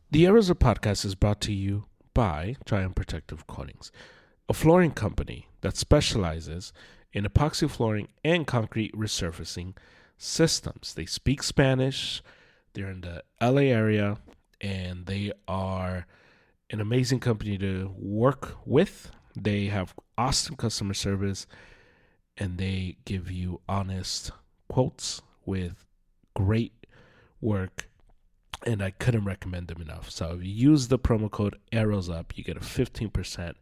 The Arizona podcast is brought to you by Triumph Protective Coatings, a flooring company that specializes in epoxy flooring and concrete resurfacing systems. They speak Spanish, they're in the LA area, and they are an amazing company to work with. They have awesome customer service and they give you honest quotes with great work, and I couldn't recommend them enough. So if you use the promo code ArrowsUp, you get a 15%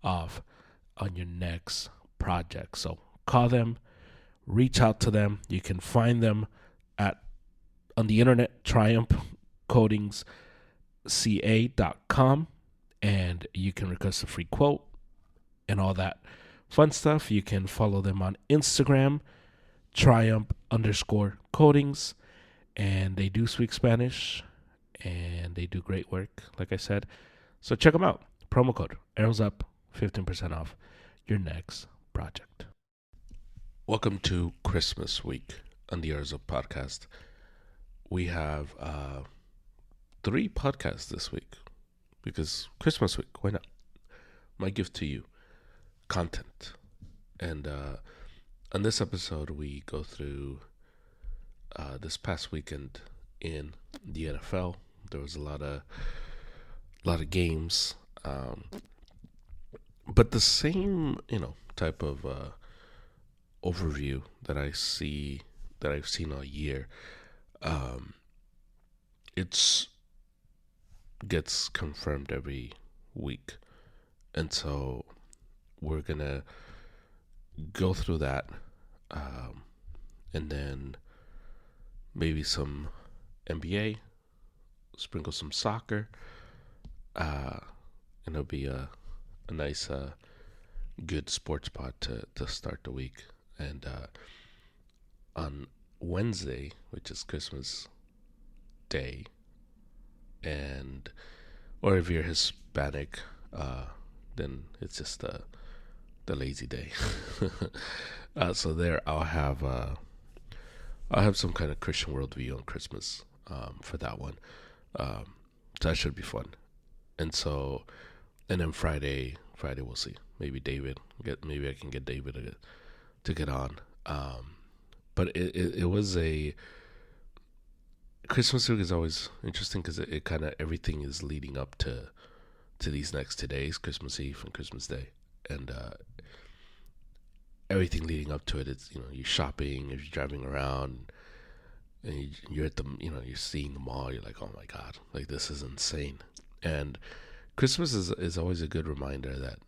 off on your next project. So call them, reach out to them. You can find them at on the internet, triumphcoatingsca.com, and you can request a free quote and all that fun stuff. You can follow them on Instagram, triumph_coatings, and they do speak Spanish and they do great work, like I said. So check them out. Promo code ArrowsUp, 15% off your next project. Welcome to Christmas week on the Arrows Up podcast. We have 3 podcasts this week because Christmas week, why not? My gift to you, content. And on this episode, we go through this past weekend in the NFL. There was a lot of games, but the same type of overview that I've seen all year. It's gets confirmed every week, and so we're gonna go through that, and then maybe some NBA, sprinkle some soccer, and it'll be a nice, good sports pod to start the week. And on Wednesday, which is Christmas Day, or if you're Hispanic, then it's just the lazy day. So there, I'll have some kind of Christian worldview on Christmas for that one. So that should be fun. And then Friday we'll see. Maybe I can get David to get on. But it was a Christmas week is always interesting because it kind of everything is leading up to these next 2 days, Christmas Eve and Christmas Day, and everything leading up to it. It's you're shopping, if you're driving around, and you're at the you're seeing the mall. You're like, oh my god, like this is insane. And Christmas is always a good reminder that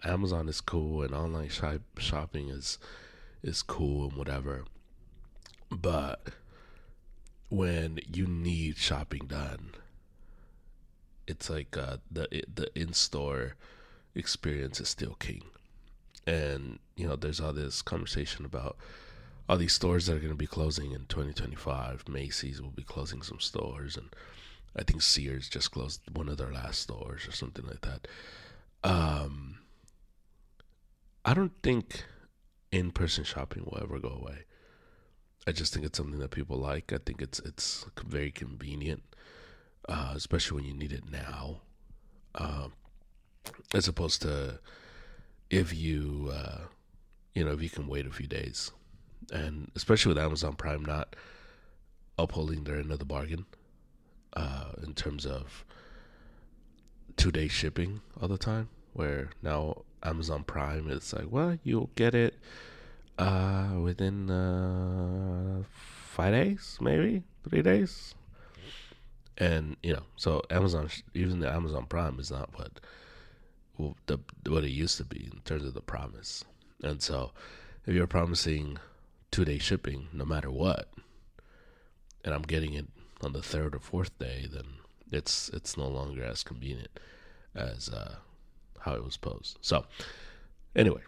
Amazon is cool and online shopping is cool and whatever, but when you need shopping done, it's like the in-store experience is still king. And there's all this conversation about all these stores that are going to be closing in 2025. Macy's will be closing some stores, and I think Sears just closed one of their last stores or something like that. I don't think in-person shopping will ever go away. I just think it's something that people like. I think it's very convenient, especially when you need it now, as opposed to if you if you can wait a few days. And especially with Amazon Prime not upholding their end of the bargain in terms of 2-day shipping all the time, where now Amazon Prime is like, well, you'll get it within 5 days, maybe 3 days. And so even the Amazon Prime is not what it used to be in terms of the promise. And so if you're promising 2-day shipping no matter what, and I'm getting it on the 3rd or 4th day, then it's no longer as convenient as how it was posed. So anyway,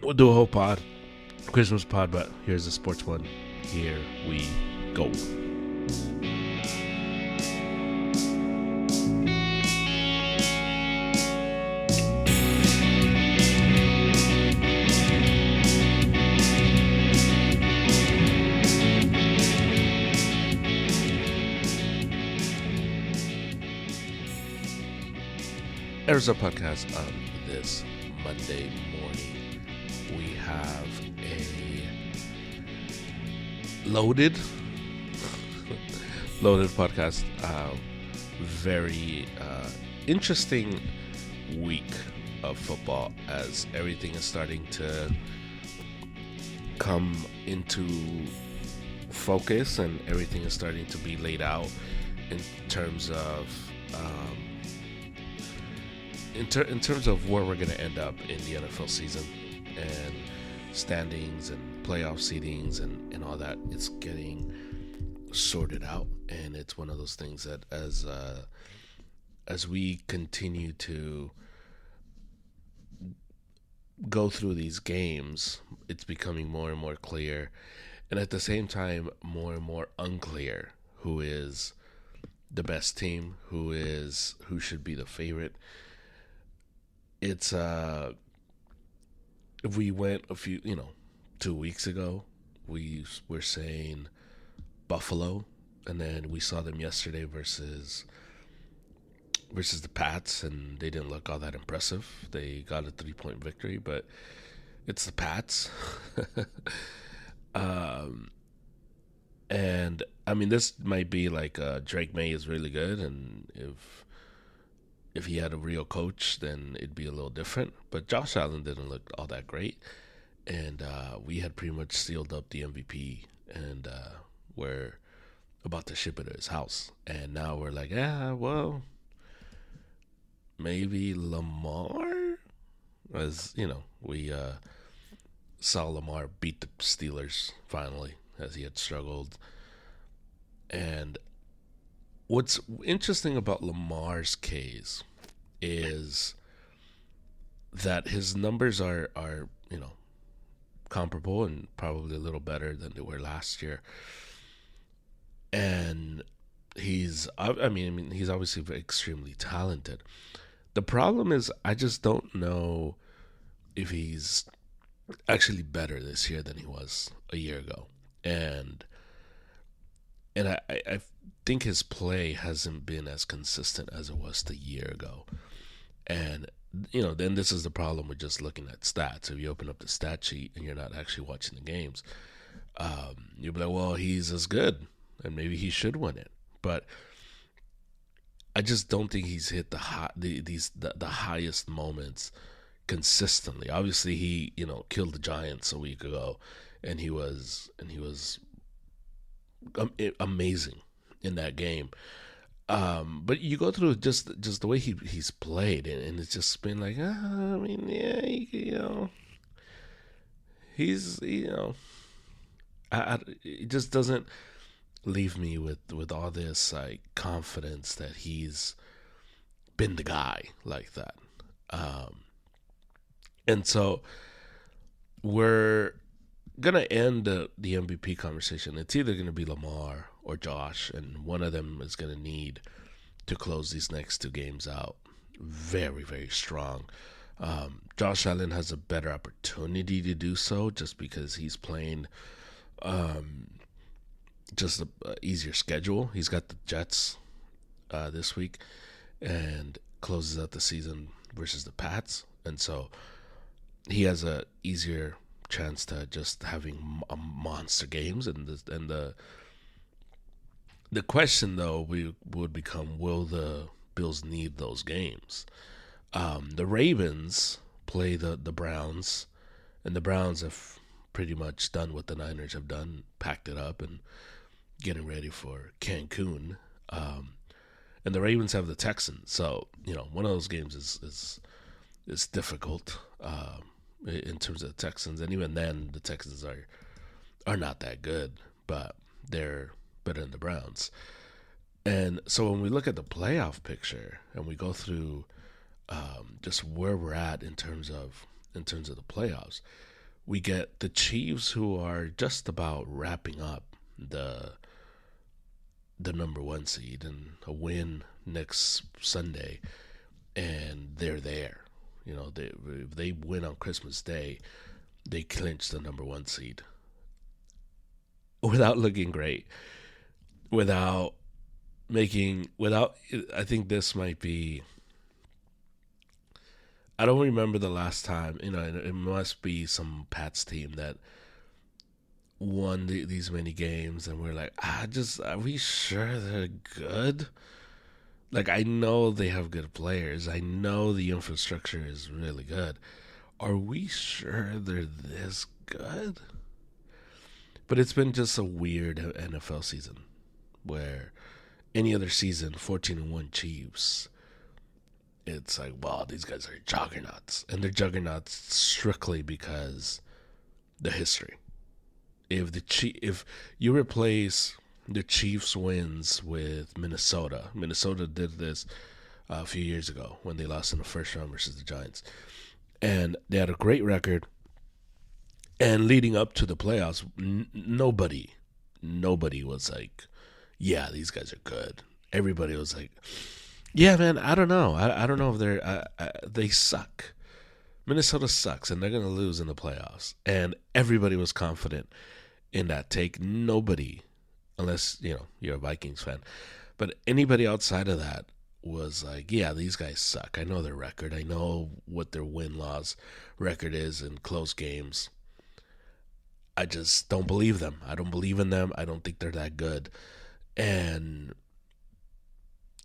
we'll do a whole Christmas pod, but here's the sports one. Here we go. Arizona Podcast on this Monday morning. We have a loaded podcast. Very interesting week of football as everything is starting to come into focus and everything is starting to be laid out in terms of in terms of where we're going to end up in the NFL season and standings and playoff seedings and all that. It's getting sorted out, and it's one of those things that as we continue to go through these games, it's becoming more and more clear, and at the same time more and more unclear who is the best team, who should be the favorite. It's if we went 2 weeks ago, we were saying Buffalo, and then we saw them yesterday versus the Pats, and they didn't look all that impressive. They got a 3-point victory, but it's the Pats. And I mean, this might be like Drake May is really good, and if he had a real coach, then it'd be a little different. But Josh Allen didn't look all that great, and we had pretty much sealed up the MVP, and we're about to ship it to his house. And now we're like, well, maybe Lamar? As you know, we saw Lamar beat the Steelers finally, as he had struggled. And what's interesting about Lamar's case is that his numbers are comparable and probably a little better than they were last year. And he's obviously extremely talented. The problem is I just don't know if he's actually better this year than he was a year ago. And I think his play hasn't been as consistent as it was a year ago. And, then this is the problem with just looking at stats. If you open up the stat sheet and you're not actually watching the games, you'll be like, well, he's as good, and maybe he should win it. But I just don't think he's hit the highest moments consistently. Obviously, he killed the Giants a week ago, and he was amazing in that game. But you go through just the way he's played, and it's just been like, he's it just doesn't leave me with all this like confidence that he's been the guy like that. And so we're gonna end the MVP conversation. It's either gonna be Lamar or Josh, and one of them is gonna need to close these next two games out very, very strong. Josh Allen has a better opportunity to do so just because he's playing just an easier schedule. He's got the Jets this week and closes out the season versus the Pats, and so he has a easier chance to just having monster games. And the question though would become, will the Bills need those games? The Ravens play the Browns, and the Browns have pretty much done what the Niners have done, packed it up and getting ready for Cancun. And the Ravens have the Texans, so one of those games is difficult in terms of the Texans, and even then the Texans are not that good, but they're better than the Browns. And so when we look at the playoff picture and we go through just where we're at in terms of the playoffs, we get the Chiefs, who are just about wrapping up the number one seed, and a win next Sunday, and they're there. If they win on Christmas Day, they clinch the number one seed without looking great, I think this might be I don't remember the last time. It must be some Pats team that won these many games, and we're like, are we sure they're good? Like, I know they have good players. I know the infrastructure is really good. Are we sure they're this good? But it's been just a weird NFL season where any other season, 14-1 Chiefs, it's like, wow, these guys are juggernauts. And they're juggernauts strictly because the history. If you replace the Chiefs wins with Minnesota did this a few years ago when they lost in the first round versus the Giants. And they had a great record. And leading up to the playoffs, nobody was like, yeah, these guys are good. Everybody was like, yeah, man, I don't know. I don't know if they suck. Minnesota sucks, and they're going to lose in the playoffs. And everybody was confident in that take. Nobody, unless, you're a Vikings fan, but anybody outside of that was like, yeah, these guys suck. I know their record. I know what their win-loss record is in close games. I just don't believe them. I don't believe in them. I don't think they're that good. And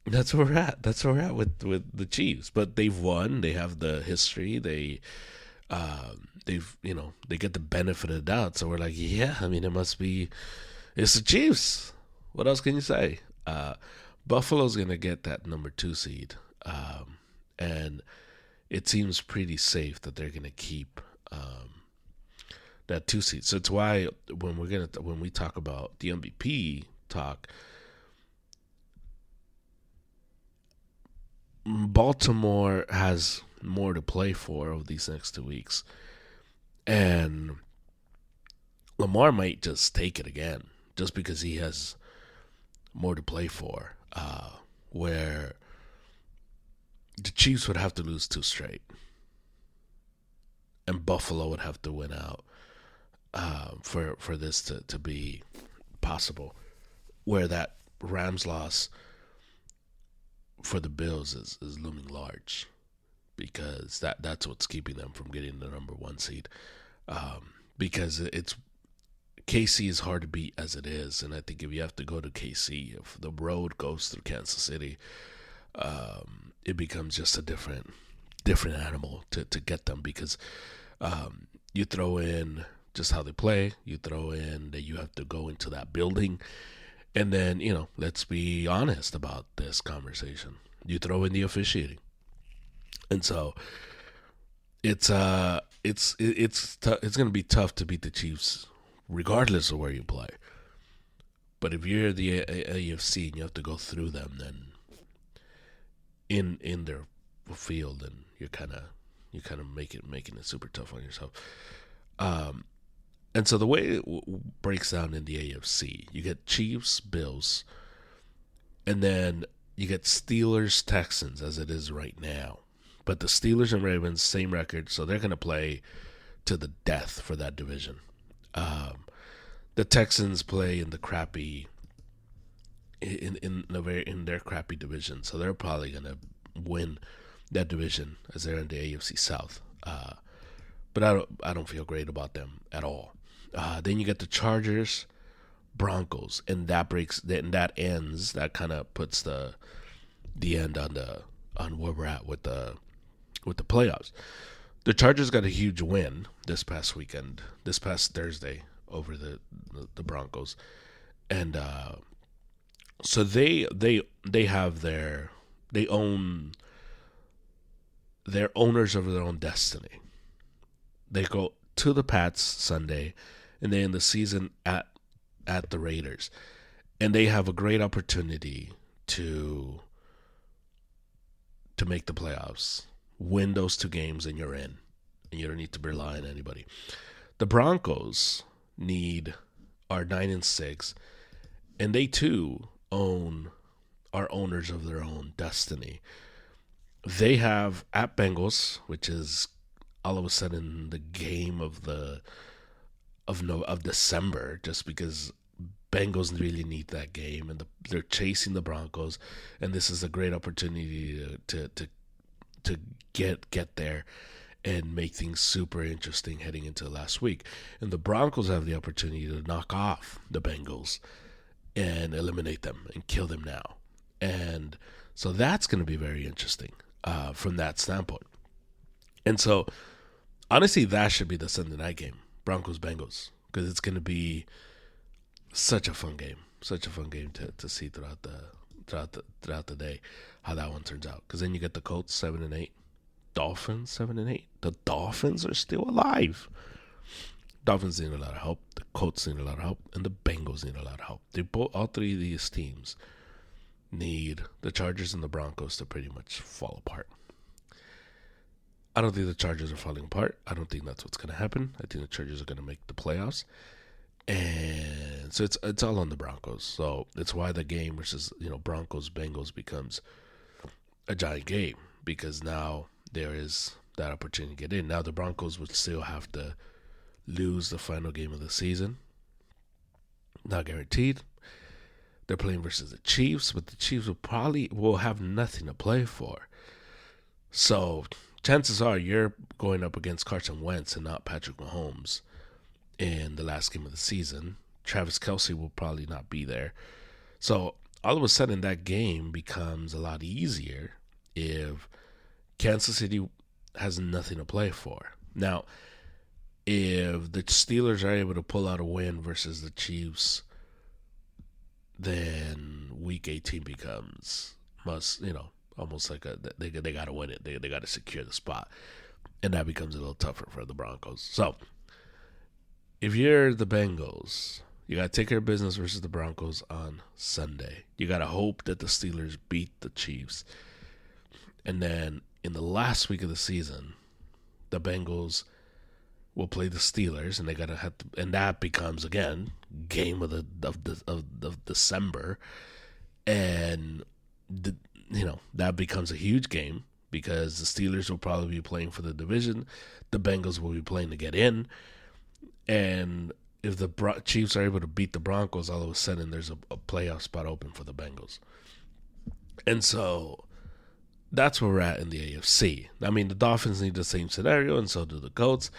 that's where we're at. That's where we're at with the Chiefs. But they've won. They have the history. They get the benefit of the doubt. So we're like, yeah, it's the Chiefs. What else can you say? Buffalo's going to get that number 2 seed. And it seems pretty safe that they're going to keep that 2 seed. So it's why when we talk about the MVP talk, Baltimore has more to play for over these next 2 weeks. And Lamar might just take it again just because he has more to play for. Where the Chiefs would have to lose 2 straight. And Buffalo would have to win out for this to be possible. Where that Rams loss for the Bills is looming large, because that's what's keeping them from getting the number 1 seed. Because it's KC is hard to beat as it is, and I think if you have to go to KC, if the road goes through Kansas City, it becomes just a different animal to get them, because you throw in just how they play, you throw in that you have to go into that building. And then, let's be honest about this conversation. You throw in the officiating. And so it's going to be tough to beat the Chiefs regardless of where you play. But if you're the AFC and you have to go through them, then in their field, then you're kind of making it super tough on yourself. And so the way it breaks down in the AFC, you get Chiefs, Bills, and then you get Steelers, Texans, as it is right now. But the Steelers and Ravens, same record, so they're going to play to the death for that division. The Texans play in the crappy, in their crappy division, so they're probably going to win that division as they're in the AFC South. But I don't feel great about them at all. Then you get the Chargers, Broncos, and that kind of puts the end on where we're at with the playoffs. The Chargers got a huge win this past Thursday over the Broncos, and so they're owners of their own destiny. They go to the Pats Sunday, and they end the season at the Raiders. And they have a great opportunity to make the playoffs. Win those 2 games and you're in. And you don't need to rely on anybody. The Broncos are 9-6, and they too are owners of their own destiny. They have at Bengals, which is all of a sudden the game of December, just because Bengals really need that game, and they're chasing the Broncos, and this is a great opportunity to to get there and make things super interesting heading into last week. And the Broncos have the opportunity to knock off the Bengals and eliminate them and kill them now. And so that's going to be very interesting from that standpoint. And so, honestly, that should be the Sunday night game, Broncos-Bengals, because it's going to be such a fun game to see throughout the day how that one turns out. Because then you get the Colts 7-8, Dolphins 7-8. The Dolphins are still alive. Dolphins need a lot of help. The Colts need a lot of help, and the Bengals need a lot of help. All three of these teams need the Chargers and the Broncos to pretty much fall apart. I don't think the Chargers are falling apart. I don't think that's what's going to happen. I think the Chargers are going to make the playoffs, and so it's all on the Broncos. So it's why the game versus Broncos Bengals becomes a giant game, because now there is that opportunity to get in. Now the Broncos would still have to lose the final game of the season. Not guaranteed. They're playing versus the Chiefs, but the Chiefs will have nothing to play for. So chances are you're going up against Carson Wentz and not Patrick Mahomes in the last game of the season. Travis Kelce will probably not be there. So all of a sudden that game becomes a lot easier if Kansas City has nothing to play for. Now, if the Steelers are able to pull out a win versus the Chiefs, then Week 18 becomes almost like they got to win it. They got to secure the spot, and that becomes a little tougher for the Broncos. So, if you're the Bengals, you got to take care of business versus the Broncos on Sunday. You got to hope that the Steelers beat the Chiefs, and then in the last week of the season, the Bengals will play the Steelers, and they gotta have to, and that becomes again game of December, and that becomes a huge game because the Steelers will probably be playing for the division, the Bengals will be playing to get in, and if the Chiefs are able to beat the Broncos, all of a sudden there's a playoff spot open for the Bengals, and so that's where we're at in the AFC. I mean, the Dolphins need the same scenario, and so do the Colts.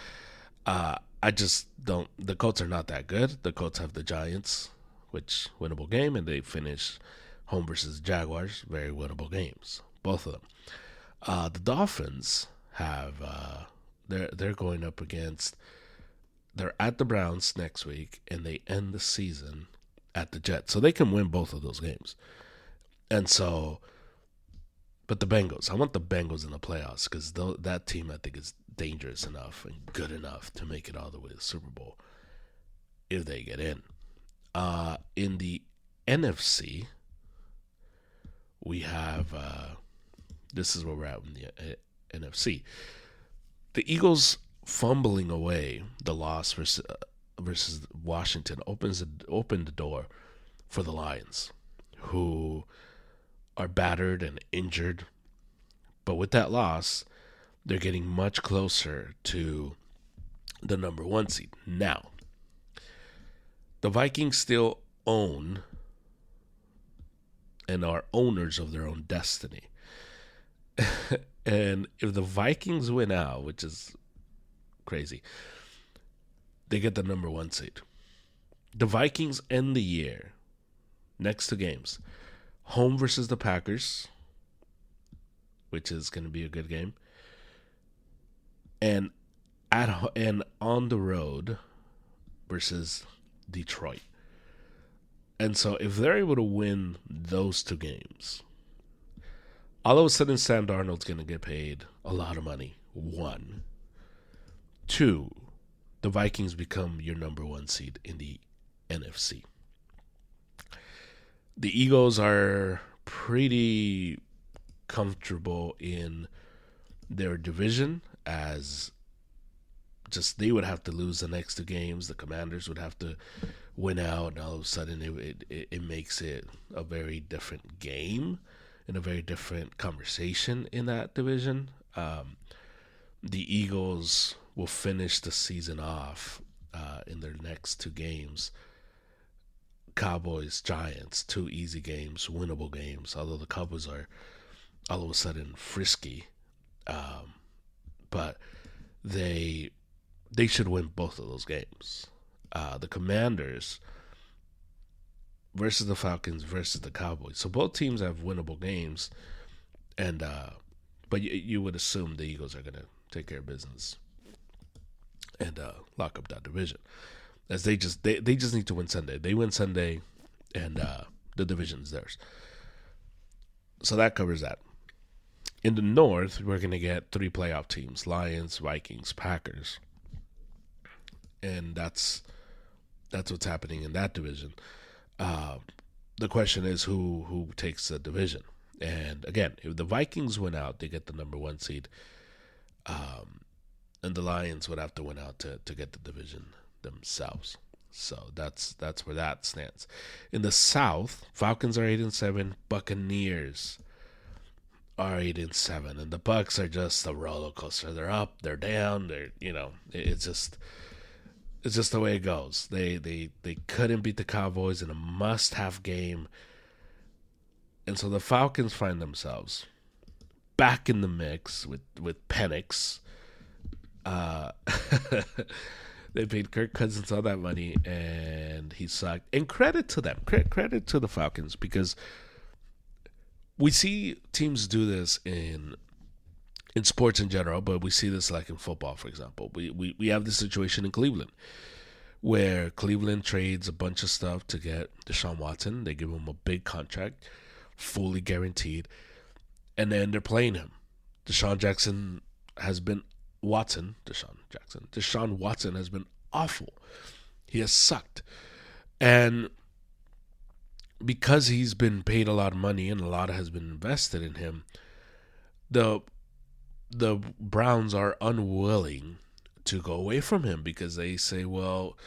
I just don't. The Colts are not that good. The Colts have the Giants, which winnable game, and they finish home versus the Jaguars, very winnable games, both of them. The Dolphins have they're going up against. They're at the Browns next week, and they end the season at the Jets, so they can win both of those games. And so, but the Bengals, I want the Bengals in the playoffs because that team I think is dangerous enough and good enough to make it all the way to the Super Bowl if they get in. In the NFC, we have this is where we're at in the NFC. The Eagles fumbling away the loss versus Washington opened the door for the Lions, who are battered and injured, but with that loss, they're getting much closer to the number 1 seed. Now, the Vikings still own and are owners of their own destiny. And if the Vikings win out, which is crazy, they get the number 1 seed. The Vikings end the year, next 2 games, home versus the Packers, which is going to be a good game, and on the road versus Detroit. And so if they're able to win those 2 games, all of a sudden Sam Darnold's going to get paid a lot of money. 1. 2, the Vikings become your number 1 seed in the NFC. The Eagles are pretty comfortable in their division, as just they would have to lose the next 2 games. The Commanders would have to win out, and all of a sudden it makes it a very different game and a very different conversation in that division. The Eagles will finish the season off in their next 2 games. Cowboys, Giants, 2 easy games, winnable games, although the Cowboys are all of a sudden frisky. But they should win both of those games. The Commanders versus the Falcons versus the Cowboys. So both teams have winnable games, and but you would assume the Eagles are going to take care of business and lock up that division, as they just need to win Sunday. They win Sunday, and the division's theirs. So that covers that. In the North, we're going to get 3 playoff teams: Lions, Vikings, Packers, and that's what's happening in that division. The question is who takes the division. And again, if the Vikings win out, they get the number 1 seed. And the Lions would have to win out to get the division themselves. So that's where that stands. In the South, Falcons are 8-7, Buccaneers are 8-7, and the Bucs are just a roller coaster. They're up, they're down, it's just the way it goes. They couldn't beat the Cowboys in a must-have game. And so the Falcons find themselves back in the mix with Penix. They paid Kirk Cousins all that money, and he sucked. And credit to them. Credit to the Falcons, because we see teams do this in sports in general, but we see this like in football, for example. We have this situation in Cleveland where Cleveland trades a bunch of stuff to get Deshaun Watson. They give him a big contract, fully guaranteed, and then they're playing him. Deshaun Watson has been awful. He has sucked. And because he's been paid a lot of money and a lot has been invested in him, the Browns are unwilling to go away from him, because they say, well,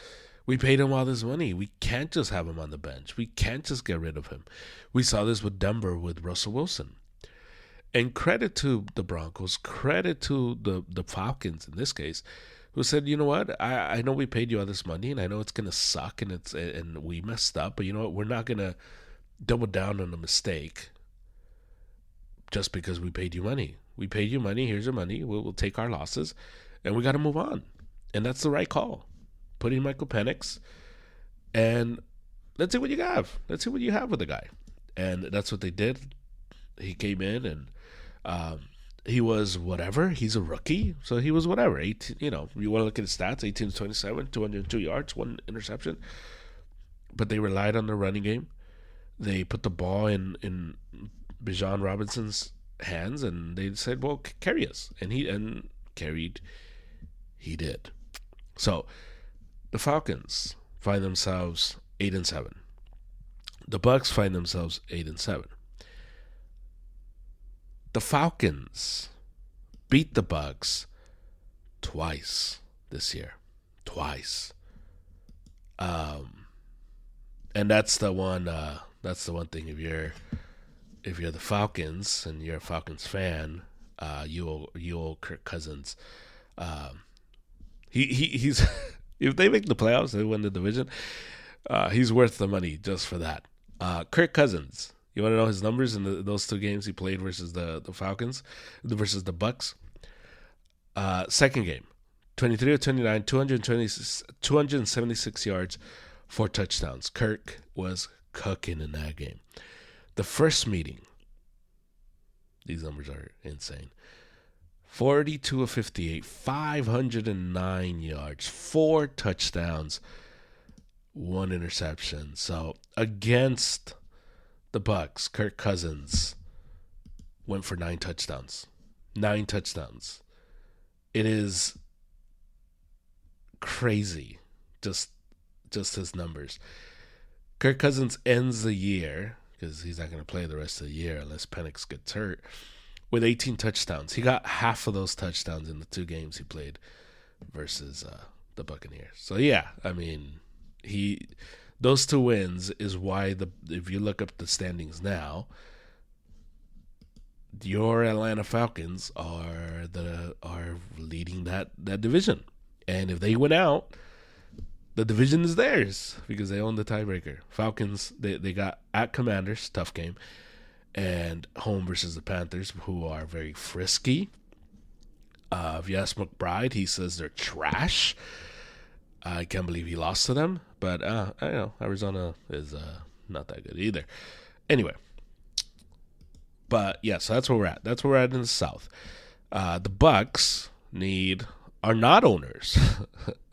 we paid him all this money. We can't just have him on the bench. We can't just get rid of him. We saw this with Denver with Russell Wilson. And credit to the Broncos, credit to the Falcons in this case, who said, you know what, I know we paid you all this money, and I know it's going to suck, and we messed up, but you know what, we're not going to double down on a mistake just because we paid you money. We paid you money, here's your money, we'll take our losses, and we got to move on. And that's the right call. Put in Michael Penix, and let's see what you have. Let's see what you have with the guy. And that's what they did. He came in, and he was whatever. He's a rookie, so he was whatever. 18, you want to look at his stats: 18-27, 202 yards, 1 interception. But they relied on the running game. They put the ball in Bijan Robinson's hands, and they said, "Well, carry us." And he carried. He did. So the Falcons find themselves 8-7. The Bucs find themselves 8-7. The Falcons beat the Bucs twice this year. Twice. And that's the one thing, if you're the Falcons and you're a Falcons fan, you owe Kirk Cousins. He's if they make the playoffs, they win the division, he's worth the money just for that. Kirk Cousins. You want to know his numbers in those 2 games he played versus the Falcons, versus the Bucs? Second game, 23 of 29, 276 yards, 4 touchdowns. Kirk was cooking in that game. The first meeting, these numbers are insane. 42 of 58, 509 yards, 4 touchdowns, 1 interception. So against the Bucs, Kirk Cousins went for 9 touchdowns. 9 touchdowns. It is crazy, just his numbers. Kirk Cousins ends the year, because he's not going to play the rest of the year unless Penix gets hurt, with 18 touchdowns. He got half of those touchdowns in the 2 games he played versus the Buccaneers. So yeah, I mean, those 2 wins is why if you look up the standings now, your Atlanta Falcons are leading that division. And if they win out, the division is theirs because they own the tiebreaker. Falcons, they got at Commanders, tough game, and home versus the Panthers, who are very frisky. If you ask McBride, he says they're trash. I can't believe he lost to them, but I know Arizona is not that good either. Anyway, but yeah, so that's where we're at. That's where we're at in the South. The Bucks are not owners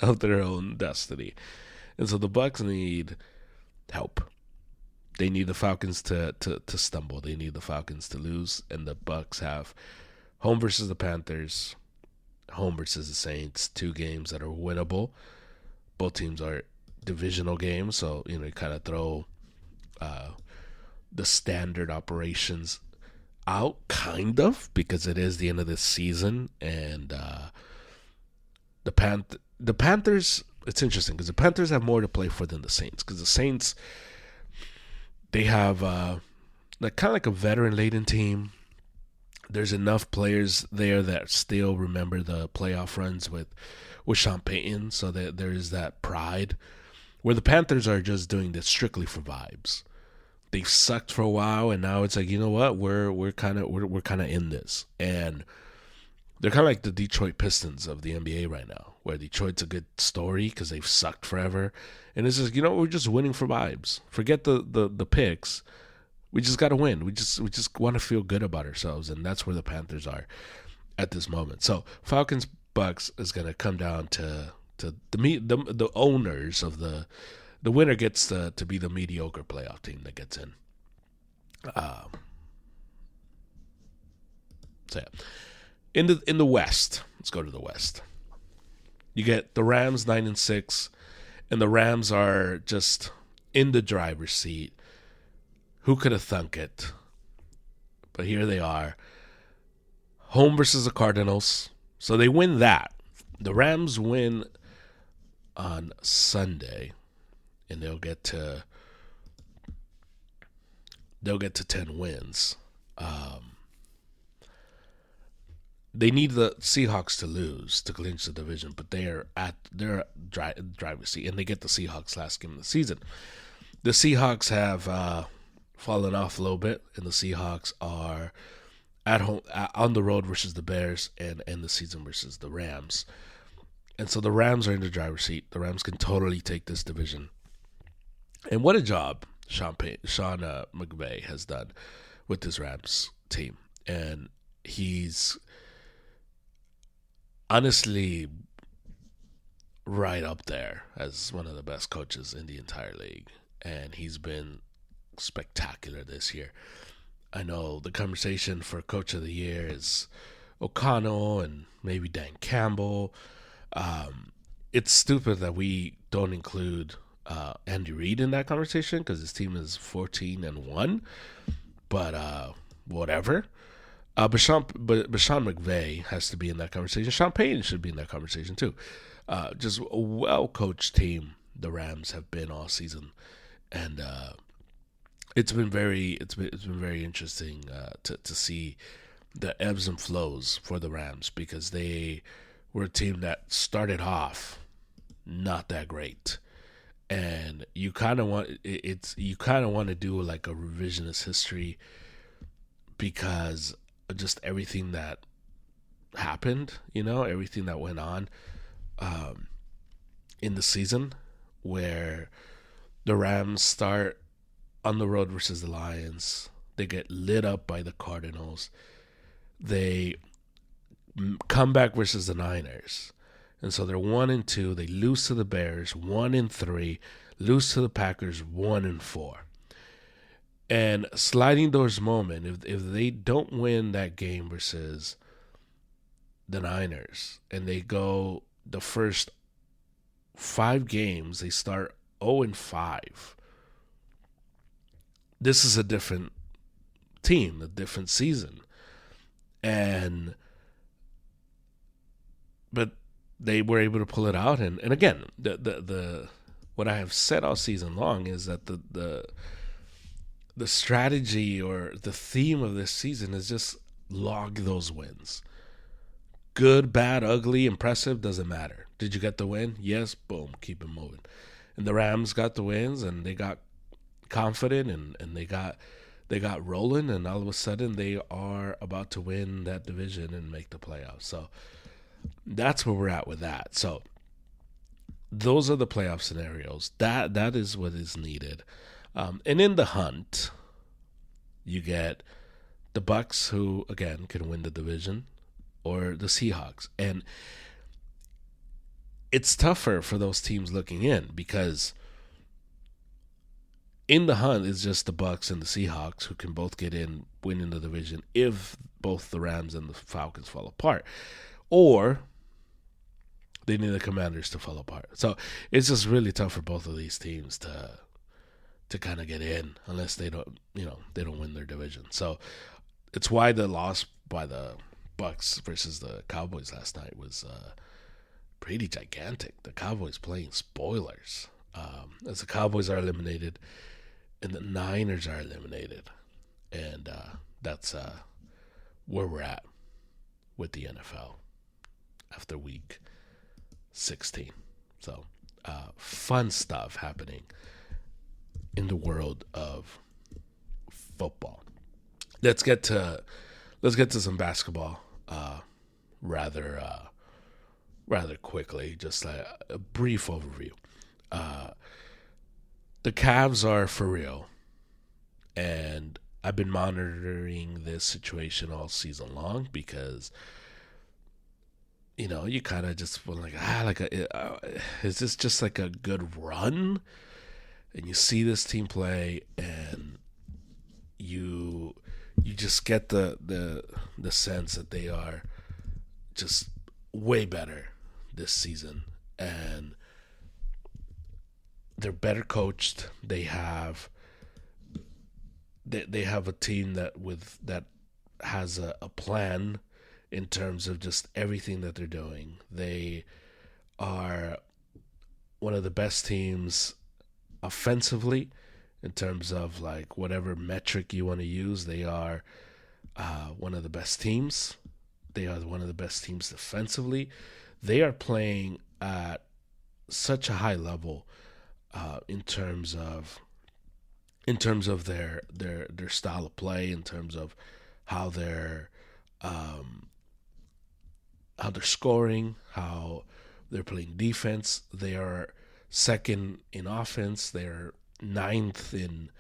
of their own destiny, and so the Bucks need help. They need the Falcons to stumble. They need the Falcons to lose, and the Bucks have home versus the Panthers, home versus the Saints. 2 games that are winnable. Both teams are divisional games, so you kind of throw the standard operations out, kind of, because it is the end of the season, and the Panthers. It's interesting because the Panthers have more to play for than the Saints, because the Saints, they have kind of like a veteran-laden team. There's enough players there that still remember the playoff runs with Sean Payton, so that there is that pride. Where the Panthers are just doing this strictly for vibes. They've sucked for a while, and now it's like, you know what? We're kind of in this, and they're kind of like the Detroit Pistons of the NBA right now, where Detroit's a good story because they've sucked forever, and it's just, we're just winning for vibes. Forget the picks. We just got to win. We just want to feel good about ourselves, and that's where the Panthers are at this moment. So Falcons Bucks is going to come down to the owners of the winner gets to be the mediocre playoff team that gets in. So yeah. In the West, let's go to the West. You get the Rams 9-6, and the Rams are just in the driver's seat. Who could have thunk it? But here they are. Home versus the Cardinals. So they win that. The Rams win on Sunday, and they'll get to 10 wins. They need the Seahawks to lose to clinch the division, but they're at their driver's seat, and they get the Seahawks last game of the season. The Seahawks have fallen off a little bit, and the Seahawks are at home on the road versus the Bears, and end the season versus the Rams. And so the Rams are in the driver's seat. The Rams can totally take this division. And what a job Sean McVay has done with this Rams team. And he's honestly right up there as one of the best coaches in the entire league. And he's been spectacular this year. I know the conversation for Coach of the Year is O'Connell and maybe Dan Campbell. It's stupid that we don't include Andy Reid in that conversation because his team is 14-1. But whatever. But Sean McVay has to be in that conversation. Sean Payton should be in that conversation too. Just a well-coached team the Rams have been all season, and it's been very interesting to see the ebbs and flows for the Rams, because they were a team that started off not that great, and you kind of want to do like a revisionist history because of just everything that happened, everything that went on in the season, where the Rams start on the road versus the Lions. They get lit up by the Cardinals. They come back versus the Niners. And so they're 1-2. They lose to the Bears 1-3. Lose to the Packers 1-4. And sliding doors moment, if they don't win that game versus the Niners, and they go the first 5 games, they start 0-5. This is a different team, a different season. But they were able to pull it out, and again, the what I have said all season long is that the strategy or the theme of this season is just log those wins. Good, bad, ugly, impressive, doesn't matter. Did you get the win? Yes, boom, keep it moving. And the Rams got the wins, and they got confident, and they got rolling, and all of a sudden they are about to win that division and make the playoffs. So that's where we're at with that. So those are the playoff scenarios. That is what is needed. And in the hunt, you get the Bucks, who again can win the division, or the Seahawks, and it's tougher for those teams looking in because in the hunt is just the Bucks and the Seahawks who can both get in, win in the division if both the Rams and the Falcons fall apart, or they need the Commanders to fall apart. So it's just really tough for both of these teams to kind of get in unless they don't win their division. So it's why the loss by the Bucks versus the Cowboys last night was pretty gigantic. The Cowboys playing spoilers as the Cowboys are eliminated and the Niners are eliminated, and that's where we're at with the NFL after week 16. So fun stuff happening in the world of football. Let's get to some basketball rather quickly. Just a brief overview. The Cavs are for real, and I've been monitoring this situation all season long because you kind of just were like, is this just like a good run? And you see this team play, and you just get the sense that they are just way better this season, and they're better coached. They have a team that has a plan in terms of just everything that they're doing. They are one of the best teams offensively in terms of like whatever metric you want to use. They are one of the best teams. They are one of the best teams defensively. They are playing at such a high level in terms of their style of play, in terms of how they're scoring, how they're playing defense. They are second in offense. They're ninth in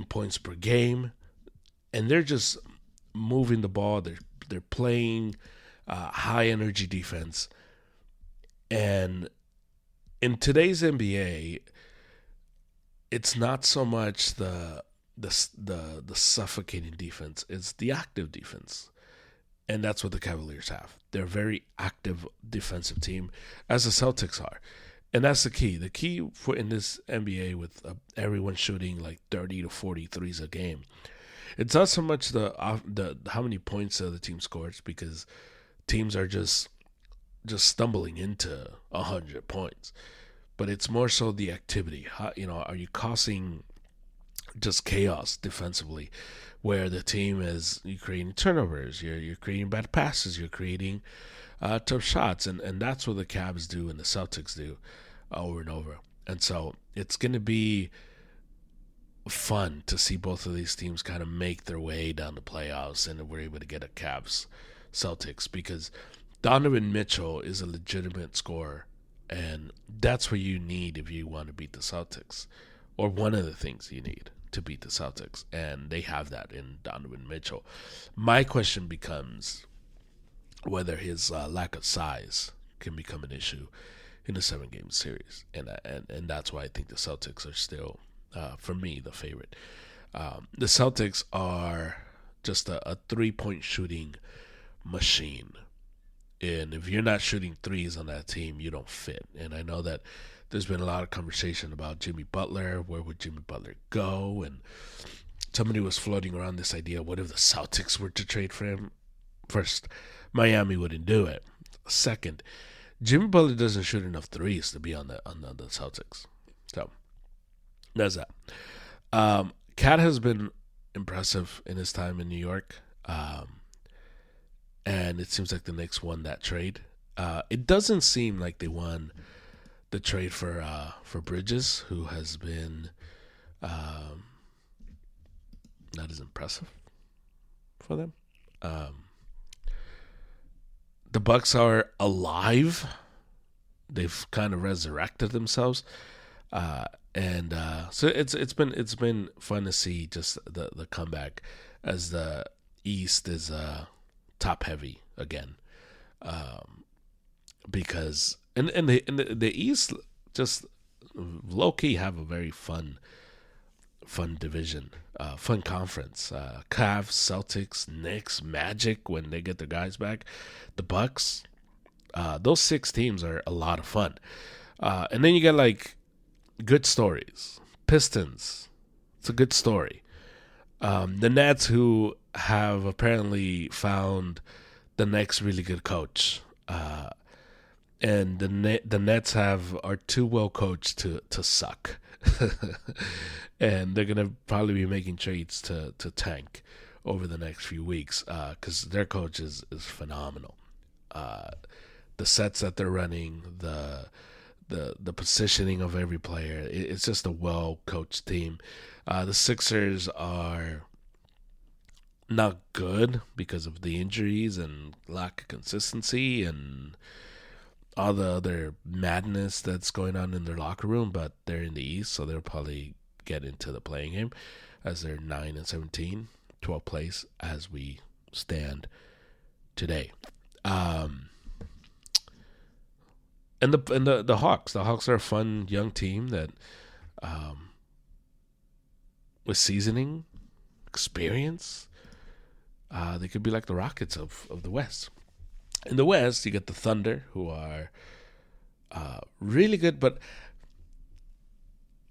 points per game, and they're just moving the ball. They're playing high energy defense, and in today's NBA, it's not so much the suffocating defense; it's the active defense. And that's what the Cavaliers have. They're a very active defensive team, as the Celtics are. And that's the key. The key in this NBA with everyone shooting like 30 to 40 threes a game, it's not so much the how many points the other team scores, because teams are just stumbling into 100 points. But it's more so the activity. Are you causing just chaos defensively, where the team you're creating turnovers, you're creating bad passes, you're creating tough shots, and that's what the Cavs do and the Celtics do over and over. And so it's going to be fun to see both of these teams kind of make their way down the playoffs, and we're able to get a Cavs Celtics, because Donovan Mitchell is a legitimate scorer, and that's what you need if you want to beat the Celtics, or one of the things you need to beat the Celtics, and they have that in Donovan Mitchell. My question becomes whether his lack of size can become an issue in a 7-game series, and that's why I think the Celtics are still, for me, the favorite. The Celtics are just a 3-point shooting machine, and if you're not shooting threes on that team, you don't fit. And I know that there's been a lot of conversation about Jimmy Butler. Where would Jimmy Butler go? And somebody was floating around this idea, what if the Celtics were to trade for him? First, Miami wouldn't do it. Second, Jimmy Butler doesn't shoot enough threes to be on the Celtics. So that's that. Cat has been impressive in his time in New York. And it seems like the Knicks won that trade. It doesn't seem like they won the trade for Bridges, who has been not as impressive for them. the Bucks are alive. They've kind of resurrected themselves, and so it's been fun to see just the comeback as the East is top heavy again, because and the East just low key have a very fun division, fun conference. Cavs, Celtics, Knicks, Magic when they get their guys back, the Bucks. Those six teams are a lot of fun. And then you get like good stories. Pistons, it's a good story. The Nets, who have apparently found the next really good coach. And the Nets are too well coached to suck. And they're gonna probably be making trades to tank over the next few weeks because their coach is phenomenal. The sets that they're running, the positioning of every player, it's just a well coached team. The Sixers are not good because of the injuries and lack of consistency and all the other madness that's going on in their locker room, but they're in the East, so they'll probably get into the playing game as they're 9-17, 12th place as we stand today. And the Hawks. The Hawks are a fun young team that, with seasoning, experience, they could be like the Rockets of the West. In the West, you get the Thunder, who are really good, but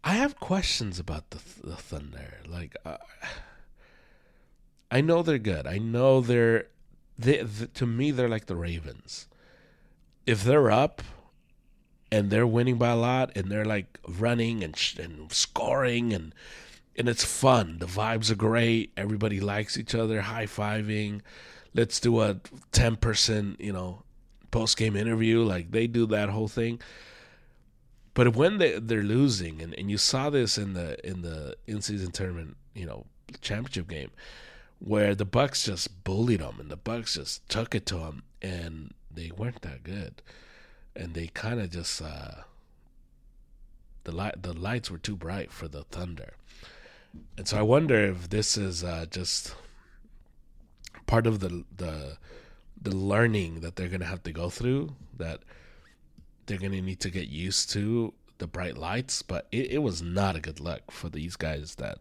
I have questions about the Thunder. Like, I know they're good. I know to me, they're like the Ravens. If they're up and they're winning by a lot and they're like running and scoring and it's fun, the vibes are great, everybody likes each other, high-fiving, let's do a 10%, post-game interview, like they do that whole thing. But when they're losing, and you saw this in the in-season tournament, championship game, where the Bucks just bullied them and the Bucks just took it to them, and they weren't that good, and they kind of just the lights were too bright for the Thunder, and so I wonder if this is just part of the learning that they're gonna have to go through, that they're going to need to get used to the bright lights. But it was not a good look for these guys that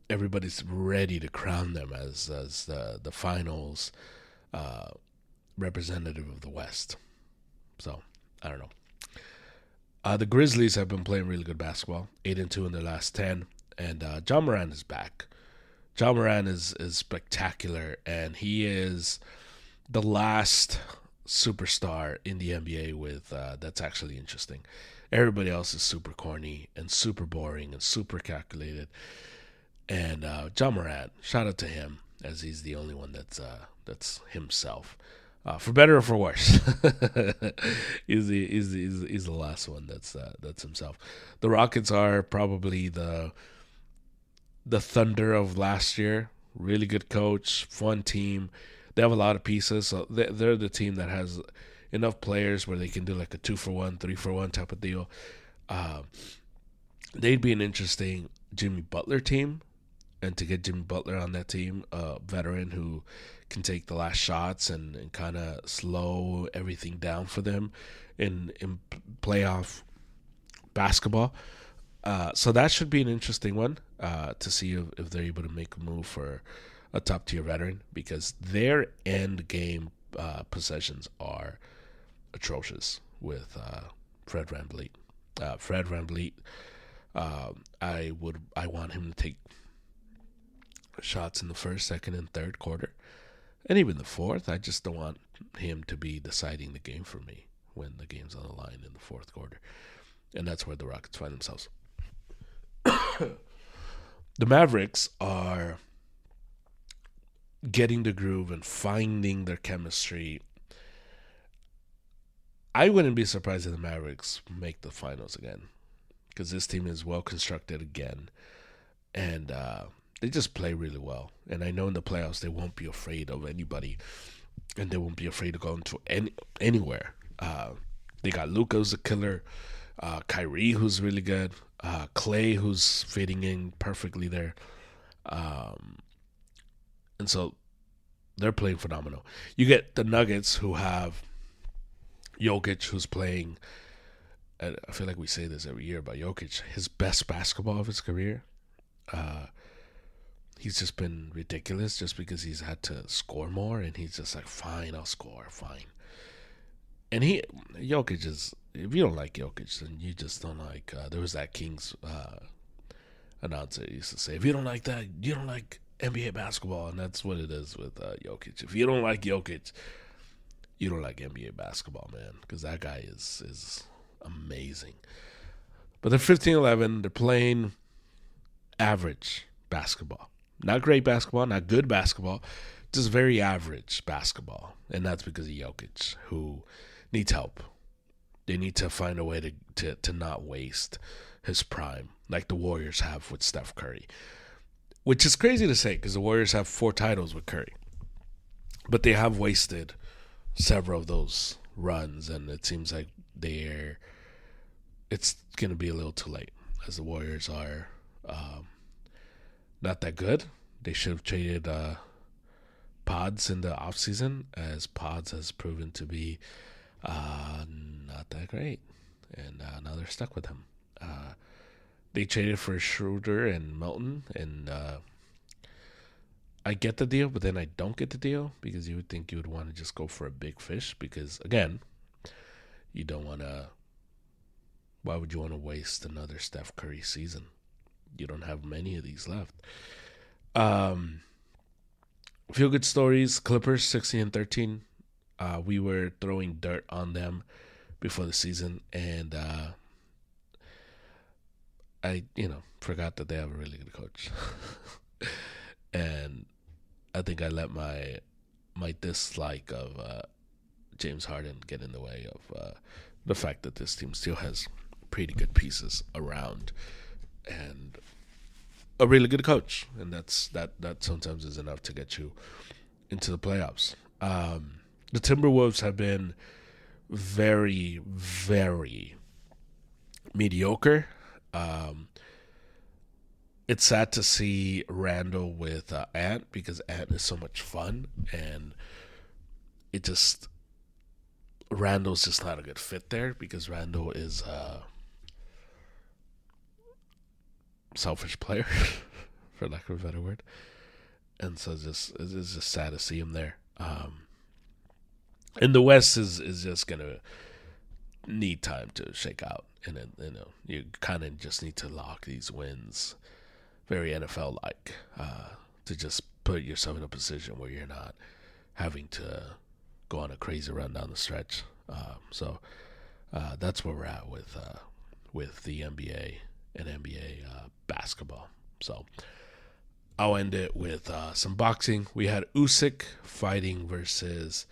everybody's ready to crown them as the finals representative of the West. So, I don't know. The Grizzlies have been playing really good basketball, 8-2 in their last 10. And Ja Morant is back. Ja Morant is spectacular, and he is the last superstar in the NBA with that's actually interesting. Everybody else is super corny and super boring and super calculated. And Ja Morant, shout out to him, as he's the only one that's himself, for better or for worse. he's the last one that's himself. The Rockets are probably the Thunder of last year. Really good coach, fun team. They have a lot of pieces, so they're the team that has enough players where they can do like a 2-for-1, 3-for-1 type of deal. They'd be an interesting Jimmy Butler team, and to get Jimmy Butler on that team, a veteran who can take the last shots and kind of slow everything down for them in playoff basketball. So that should be an interesting one to see if they're able to make a move for a top-tier veteran, because their end game possessions are atrocious with Fred VanVleet. Fred VanVleet, I want him to take shots in the first, second, and third quarter, and even the fourth. I just don't want him to be deciding the game for me when the game's on the line in the fourth quarter, and that's where the Rockets find themselves. The Mavericks are getting the groove and finding their chemistry. I wouldn't be surprised if the Mavericks make the finals again, because this team is well constructed again, and they just play really well. And I know in the playoffs they won't be afraid of anybody. and they won't be afraid to go into anywhere. They got Luka, who's a killer. Kyrie, who's really good. Clay, who's fitting in perfectly there. And so they're playing phenomenal. You get the Nuggets, who have Jokic, who's playing. I feel like we say this every year about Jokic, his best basketball of his career. He's just been ridiculous just because he's had to score more, and he's just like, fine, I'll score, fine. And Jokic is, if you don't like Jokic, then you just don't like, there was that Kings announcer used to say, if you don't like that, you don't like NBA basketball, and that's what it is with Jokic. If you don't like Jokic, you don't like NBA basketball, man, because that guy is amazing. But they're 15-11. They're playing average basketball. Not great basketball, not good basketball, just very average basketball. And that's because of Jokic, who needs help. They need to find a way to not waste his prime like the Warriors have with Steph Curry. Which is crazy to say because the Warriors have 4 titles with Curry. But they have wasted several of those runs, and it seems like it's going to be a little too late, as the Warriors are not that good. They should have traded Pods in the offseason, as Pods has proven to be not that great. And now they're stuck with him. They traded for Schroeder and Melton, and I get the deal, but then I don't get the deal, because you would think you would want to just go for a big fish, because, again, you don't want to. Why would you want to waste another Steph Curry season? You don't have many of these left. Feel good stories. Clippers 16-13. We were throwing dirt on them before the season, and I forgot that they have a really good coach. And I think I let my dislike of James Harden get in the way of the fact that this team still has pretty good pieces around and a really good coach, and that sometimes is enough to get you into the playoffs. The Timberwolves have been very, very mediocre. It's sad to see Randall with Ant, because Ant is so much fun, and Randall's just not a good fit there, because Randall is a selfish player, for lack of a better word, and so it's just sad to see him there. And the West is just gonna need time to shake out, and then, you kind of just need to lock these wins, very NFL like, to just put yourself in a position where you're not having to go on a crazy run down the stretch. So that's where we're at with the NBA and NBA basketball. So I'll end it with some boxing. We had Usyk fighting versus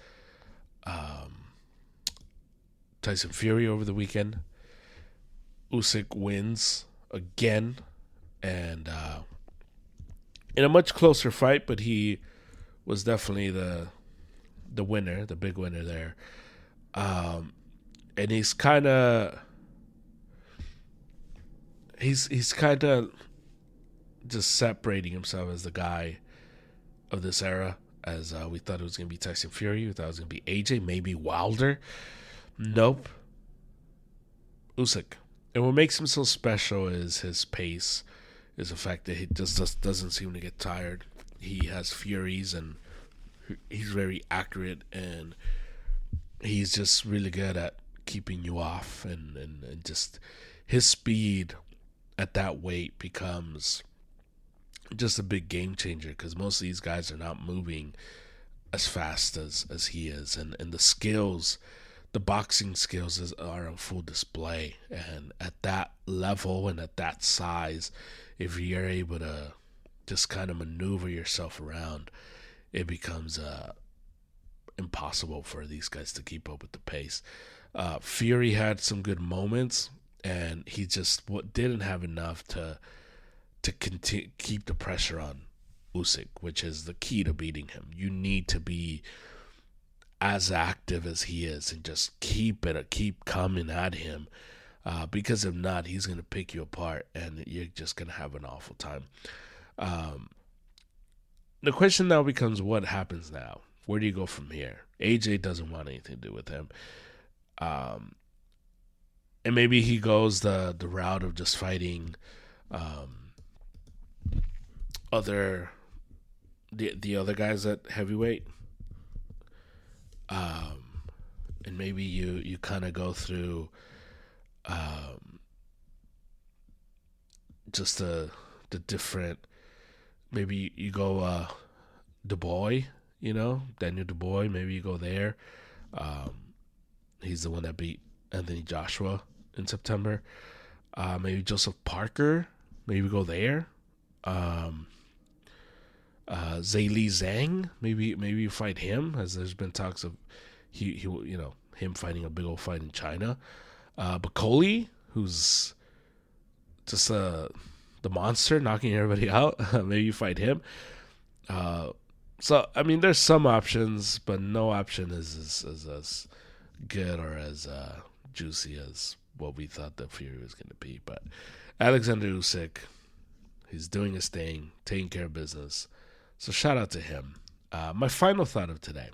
Tyson Fury over the weekend. Usyk wins again, and in a much closer fight, but he was definitely the winner, the big winner there. And he's kind of just separating himself as the guy of this era. As we thought it was going to be Tyson Fury, we thought it was going to be AJ, maybe Wilder. Nope, Usyk. And what makes him so special is his pace, is the fact that he just doesn't seem to get tired. He has furies, and he's very accurate, and he's just really good at keeping you off, and just his speed at that weight becomes just a big game changer, because most of these guys are not moving as fast as he is, and the skills, the boxing skills are on full display. And at that level and at that size, if you're able to just kind of maneuver yourself around, it becomes impossible for these guys to keep up with the pace. Fury had some good moments, and he just didn't have enough to keep the pressure on Usyk, which is the key to beating him. You need to be as active as he is and just keep coming at him. Because if not, he's going to pick you apart and you're just going to have an awful time. The question now becomes, what happens now? Where do you go from here? AJ doesn't want anything to do with him. And maybe he goes the route of just fighting the other guys at heavyweight. And maybe you kind of go through just the different. Maybe you go Dubois, Daniel Dubois. Maybe you go there. He's the one that beat Anthony Joshua in September. Maybe Joseph Parker. Maybe go there. Zhilei Zhang. Maybe you fight him, as there's been talks of him fighting a big old fight in China. Bakoli, who's just the monster knocking everybody out. Maybe you fight him. So I mean, there's some options, but no option is as good or as juicy as what we thought the Fury was going to be. But Alexander Usyk, he's doing his thing, taking care of business. So shout out to him. My final thought of today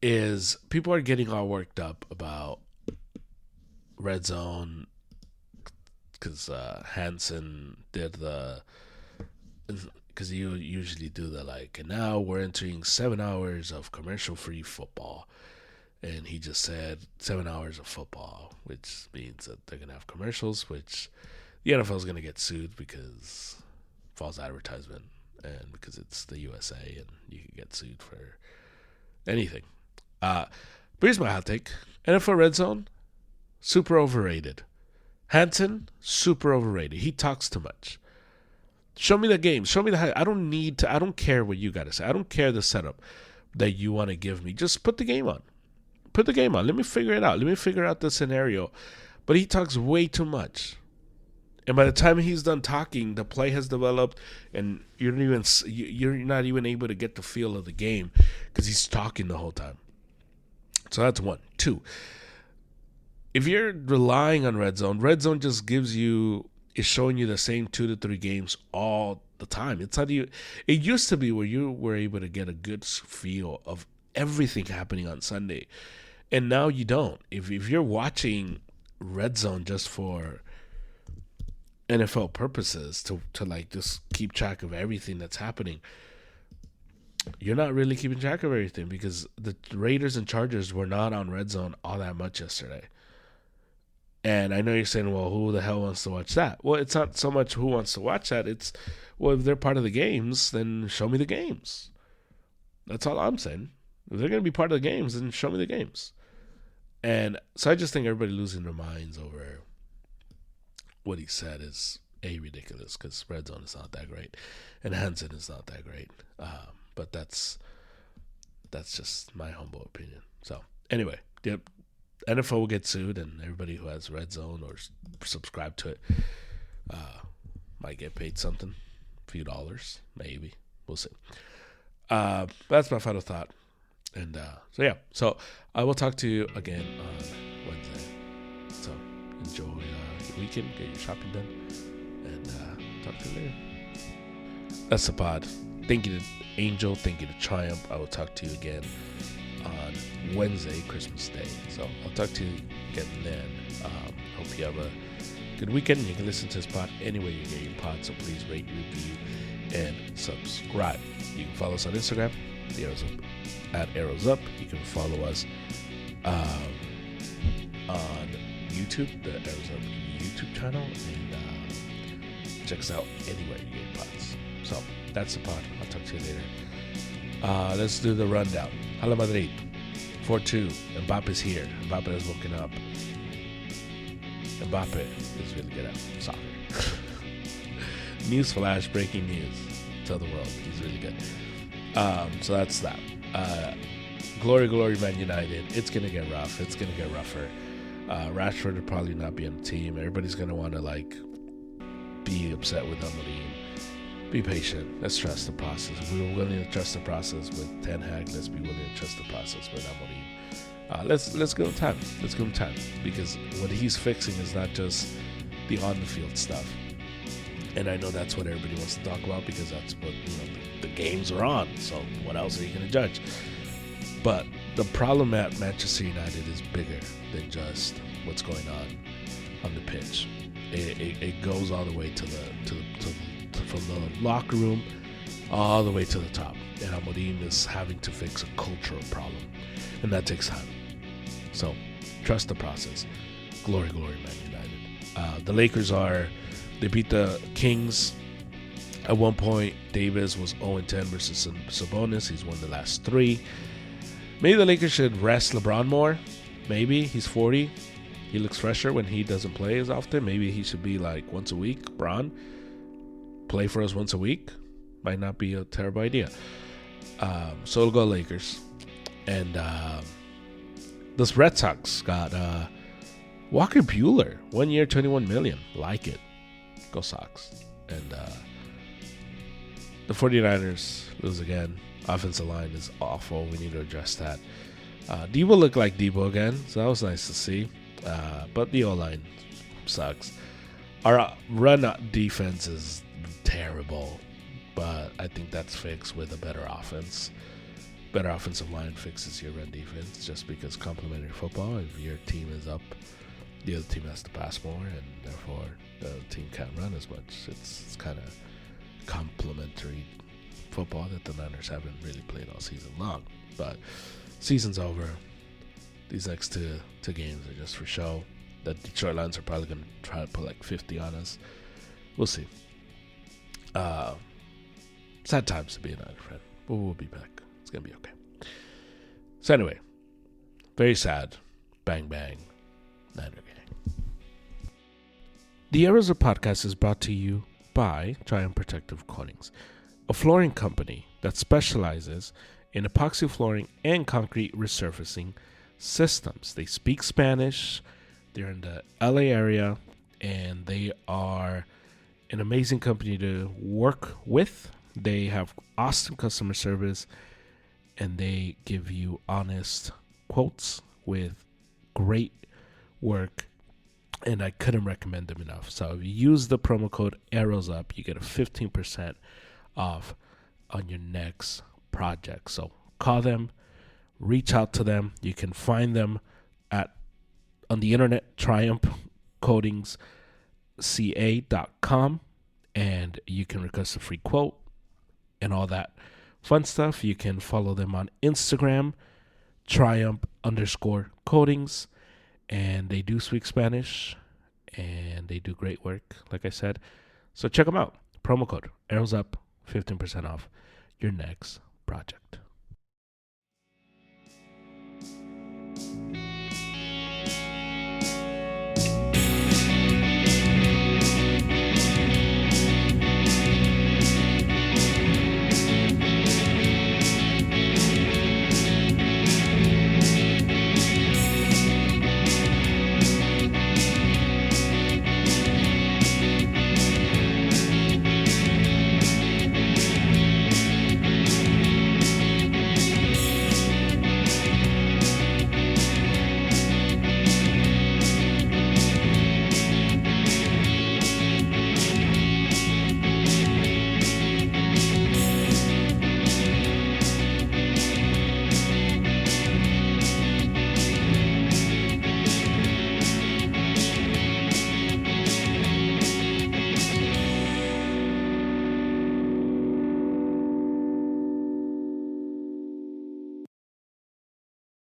is people are getting all worked up about Red Zone because Hansen did because you usually do and now we're entering 7 hours of commercial-free football. And he just said 7 hours of football, which means that they're going to have commercials, which the NFL is going to get sued because false advertisement and because it's the USA and you can get sued for anything. But here's my hot take. NFL Red Zone, super overrated. Hansen, super overrated. He talks too much. Show me the game. Show me the. I don't care what you got to say. I don't care the setup that you want to give me. Just put the game on. Put the game on. Let me figure it out. Let me figure out the scenario. But he talks way too much. And by the time he's done talking, the play has developed, and you're not even able to get the feel of the game because he's talking the whole time. So that's one. Two, if you're relying on Red Zone just is showing you the same 2 to 3 games all the time. It used to be where you were able to get a good feel of everything happening on Sunday, and now you don't. If you're watching Red Zone just for NFL purposes to just keep track of everything that's happening, you're not really keeping track of everything because the Raiders and Chargers were not on Red Zone all that much yesterday. And I know you're saying, well, who the hell wants to watch that? Well, it's not so much who wants to watch that. It's, well, if they're part of the games, then show me the games. That's all I'm saying. If they're going to be part of the games, then show me the games. And so I just think everybody losing their minds over what he said is ridiculous because Red Zone is not that great and Hansen is not that great. But that's just my humble opinion. So anyway, yep, NFL will get sued, and everybody who has Red Zone or subscribe to it might get paid something, a few dollars, maybe. We'll see. That's my final thought. And so I will talk to you again on Wednesday. So enjoy your weekend, get your shopping done, and talk to you later. That's the pod. Thank you to Angel. Thank you to Triumph. I will talk to you again on Wednesday, Christmas Day. So I'll talk to you again then. Hope you have a good weekend. You can listen to this pod anywhere you get your pod. So please rate, review, and subscribe. You can follow us on Instagram, the Arrows Up, at Arrows Up. You can follow us on YouTube, the Arrows Up YouTube channel, and check us out anywhere you get pods. So that's the pod. I'll talk to you later. Let's do the rundown. Hala Madrid, 4-2. Mbappe's here. Mbappe has woken up. Mbappe is really good at soccer. News flash, breaking news. Tell the world he's really good. So that's that. Glory, Man United. It's going to get rough. It's going to get rougher. Rashford will probably not be on the team. Everybody's going to want to be upset with Amorim. be patient. Let's trust the process. If we were willing to trust the process with Ten Hag, let's be willing to trust the process with Amorim. Let's give him time. Let's give him time, because what he's fixing is not just the on the field stuff. And I know that's what everybody wants to talk about, because that's what the games are on. So what else are you going to judge? But the problem at Manchester United is bigger than just what's going on the pitch. It goes all the way from the locker room all the way to the top. And Amorim is having to fix a cultural problem, and that takes time. So trust the process. Glory, glory, Man United. The Lakers they beat the Kings. At one point, Davis was 0-10 versus Sabonis. He's won the last 3. Maybe the Lakers should rest LeBron more. Maybe. He's 40. He looks fresher when he doesn't play as often. Maybe he should be like once a week. Bron, play for us once a week. Might not be a terrible idea. So it'll go Lakers. And this Red Sox got Walker Buehler. 1 year, $21 million. Like it. Go Sox. And the 49ers lose again. Offensive line is awful. We need to address that. Debo looked like Debo again, so that was nice to see. But the O-line sucks. Our run defense is terrible, but I think that's fixed with a better offense. Better offensive line fixes your run defense, just because complementary football, if your team is up, the other team has to pass more, and therefore the team can't run as much. It's kind of complementary football that the Niners haven't really played all season long. But season's over. These next two games are just for show. The Detroit Lions are probably going to try to put like 50 on us. We'll see. Sad times to be a Niner fan, but we'll be back. It's going to be okay. So anyway, very sad. Bang, bang. Niner gang. The Arizona Podcast is brought to you by Triumph Protective Coatings, a flooring company that specializes in epoxy flooring and concrete resurfacing systems. They speak Spanish. They're in the LA area, and they are an amazing company to work with. They have awesome customer service, and they give you honest quotes with great work, and I couldn't recommend them enough. So if you use the promo code ARROWSUP, you get a 15% off on your next project. So call them, reach out to them. You can find them on the internet, triumphcoatingsca.com, and you can request a free quote and all that fun stuff. You can follow them on Instagram, triumph_coatings, and they do speak Spanish, and they do great work, like I said. So check them out. Promo code ARROWSUP, 15% off your next project.